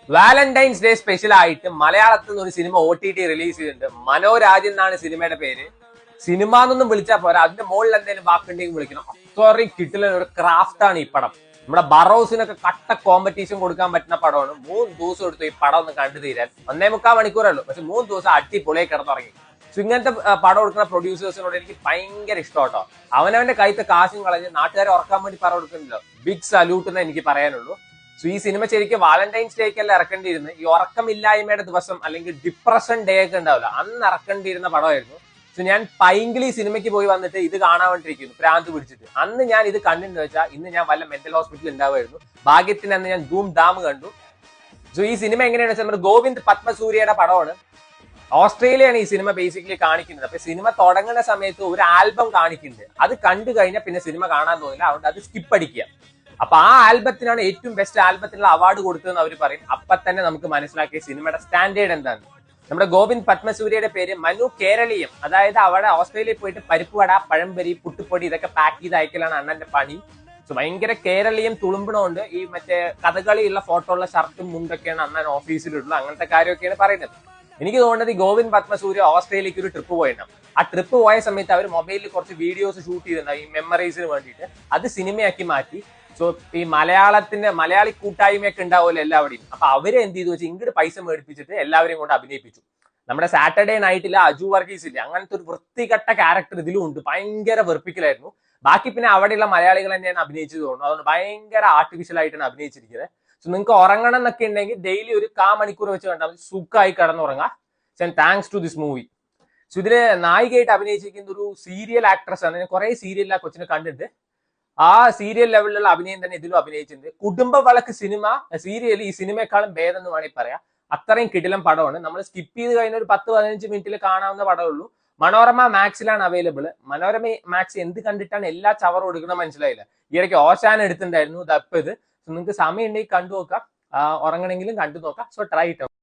Valentine's day special ആയിട്ട് മലയാളത്തിൽ നിന്ന് ഒരു സിനിമ OTT റിലീസ് ചെയ്തിട്ടുണ്ട്. മനോരാജ്യം എന്നാണ് സിനിമയുടെ പേര്. സിനിമ എന്നൊന്നും വിളിച്ചാൽ പോരാ, അതിന്റെ മുകളിൽ എന്തെങ്കിലും വാക്കുണ്ടെങ്കിൽ വിളിക്കണം. അത്രയും കിട്ടില്ല ഒരു ക്രാഫ്റ്റ് ആണ് ഈ പടം. നമ്മുടെ ബറോസിനൊക്കെ കട്ട കോമ്പറ്റീഷൻ കൊടുക്കാൻ പറ്റുന്ന പടമാണ്. 3 ദിവസം എടുത്തു ഈ പടം ഒന്ന് കണ്ടു തീരാൻ. 1.25 മണിക്കൂറേ ഉള്ളൂ, പക്ഷെ 3 ദിവസം അടിപൊളിയായി കിടന്നുറങ്ങി. സോ ഇങ്ങനത്തെ പടം കൊടുക്കുന്ന പ്രൊഡ്യൂസേഴ്സിനോട് എനിക്ക് ഭയങ്കര ഇഷ്ടം കേട്ടോ. അവനവന്റെ കൈത്തെ കാശും കളഞ്ഞ് നാട്ടുകാരെ ഉറക്കാൻ വേണ്ടി പടം കൊടുക്കുന്നില്ല. ബിഗ് സല്യൂട്ട് എന്ന് എനിക്ക് പറയാനുള്ളൂ. സോ ഈ സിനിമ ശരിക്കും വാലന്റൈൻസ് ഡേക്കല്ല ഇറക്കേണ്ടിയിരുന്നത്. ഈ ഉറക്കമില്ലായ്മയുടെ ദിവസം അല്ലെങ്കിൽ ഡിപ്രഷൻ ഡേ ഒക്കെ ഉണ്ടാവില്ല, അന്ന് ഇറക്കേണ്ടിയിരുന്ന പടമായിരുന്നു. സോ ഞാൻ പൈങ്കിളി സിനിമയ്ക്ക് പോയി വന്നിട്ട് ഇത് കാണാൻ വേണ്ടിയിരിക്കുന്നു, പ്രാന്ത് പിടിച്ചിട്ട്. അന്ന് ഞാൻ ഇത് കണ്ടിട്ട് വെച്ചാൽ ഇന്ന് ഞാൻ വല്ല മെന്റൽ ഹോസ്പിറ്റലിൽ ഉണ്ടാവുമായിരുന്നു. ഭാഗ്യത്തിന് അന്ന് ഞാൻ ധൂം ധാം കണ്ടു. സോ ഈ സിനിമ എങ്ങനെയാണെന്ന് വെച്ചാൽ നമ്മുടെ ഗോവിന്ദ് പത്മസൂര്യയുടെ പടമാണ്. ഓസ്ട്രേലിയയാണ് ഈ സിനിമ ബേസിക്കലി കാണിക്കുന്നത്. അപ്പൊ സിനിമ തുടങ്ങുന്ന സമയത്ത് ഒരു ആൽബം കാണിക്കുന്നുണ്ട്. അത് കണ്ടു കഴിഞ്ഞാൽ പിന്നെ സിനിമ കാണാൻ തോന്നില്ല, അതുകൊണ്ട് അത് സ്കിപ്പ് അടിക്കുക. അപ്പൊ ആ ആൽബത്തിനാണ് ഏറ്റവും ബെസ്റ്റ് ആൽബത്തിനുള്ള അവാർഡ് കൊടുത്തതെന്ന് അവർ പറയും. അപ്പൊ തന്നെ നമുക്ക് മനസ്സിലാക്കിയ സിനിമയുടെ സ്റ്റാൻഡേർഡ് എന്താണ്. നമ്മുടെ ഗോവിന്ദ് പത്മസൂര്യയുടെ പേര് മനു കേരളീയം. അതായത് അവിടെ ഓസ്ട്രേലിയയിൽ പോയിട്ട് പരിപ്പ് വട, പഴംപൊരി, പുട്ടുപ്പൊടി ഇതൊക്കെ പാക്ക് ചെയ്ത് അയക്കലാണ് അണ്ണന്റെ പണി. സോ ഭയങ്കര കേരളീയം തുളുമ്പണമുണ്ട്. ഈ മറ്റേ കഥകളിയുള്ള ഫോട്ടോ ഉള്ള ഷർട്ടും മുണ്ടൊക്കെയാണ് അണ്ണൻ ഓഫീസിലുള്ളത്. അങ്ങനത്തെ കാര്യമൊക്കെയാണ് പറയുന്നത്. എനിക്ക് തോന്നുന്നത് ഈ ഗോവിന്ദ് പത്മസൂര്യ ഓസ്ട്രേലിയക്ക് ഒരു ട്രിപ്പ് പോയിട്ടുണ്ടാവും. ആ ട്രിപ്പ് പോയ സമയത്ത് അവർ മൊബൈലിൽ കുറച്ച് വീഡിയോസ് ഷൂട്ട് ചെയ്തിട്ടുണ്ടാവും ഈ മെമ്മറീസിന് വേണ്ടിയിട്ട്. അത് സിനിമയാക്കി മാറ്റി. സോ ഈ മലയാളി കൂട്ടായ്മയൊക്കെ ഉണ്ടാവുമല്ലോ എല്ലാവരുടെയും. അപ്പൊ അവരെ എന്ത് ചെയ്തു വെച്ചാൽ ഇങ്ങോട്ട് പൈസ മേടിപ്പിച്ചിട്ട് എല്ലാവരെയും കൊണ്ട് അഭിനയിപ്പിച്ചു. നമ്മുടെ സാറ്റർഡേ നൈറ്റിലെ അജു വർഗീസ് ഇല്ലേ, അങ്ങനത്തെ ഒരു വൃത്തികെട്ട ക്യാരക്ടർ ഇതിലും ഉണ്ട്. ഭയങ്കര വെറുപ്പിക്കലായിരുന്നു. ബാക്കി പിന്നെ അവിടെയുള്ള മലയാളികൾ തന്നെയാണ് അഭിനയിച്ചത് തോന്നുന്നു. അതുകൊണ്ട് ഭയങ്കര ആർട്ടിഫിഷ്യൽ ആയിട്ടാണ് അഭിനയിച്ചിരിക്കുന്നത്. സോ നിങ്ങൾക്ക് ഉറങ്ങണം എന്നൊക്കെ ഉണ്ടെങ്കിൽ ഡെയിലി ഒരു 1/4 മണിക്കൂർ വെച്ച് കണ്ടാൽ സുഖമായി കിടന്നുറങ്ങാം. Thanks to this movie. So ഇതില് നായികയായിട്ട് അഭിനയിച്ചിരിക്കുന്ന ഒരു സീരിയൽ ആക്ട്രസ് ആണ്. ഞാൻ കുറെ സീരിയൽ ആ കൊച്ചിനെ കണ്ടിട്ട്. ആ സീരിയൽ ലെവലിലുള്ള അഭിനയം തന്നെ ഇതിലും അഭിനയിച്ചിട്ടുണ്ട്. കുടുംബ വളക്ക് സിനിമ സീരിയൽ ഈ സിനിമയെക്കാളും ഭേദം എന്ന് വേണമെങ്കിൽ പറയാം. അത്രയും കിടിലം പടമാണ്. നമ്മൾ സ്കിപ്പ് ചെയ്ത് കഴിഞ്ഞ ഒരു 10-15 മിനിറ്റിൽ കാണാവുന്ന പടമേ ഉള്ളൂ. മനോരമ മാക്സിലാണ് അവൈലബിൾ. മനോരമ മാക്സ് എന്ത് കണ്ടിട്ടാണ് എല്ലാ ചവറും എടുക്കണം മനസ്സിലായില്ല. ഈ ഇടയ്ക്ക് ഓശാൻ എടുത്തിട്ടുണ്ടായിരുന്നു. ഇത് നിങ്ങൾക്ക് സമയം ഉണ്ടെങ്കിൽ കണ്ടു നോക്കാം. ഉറങ്ങണമെങ്കിലും കണ്ടു നോക്കാം. So try it.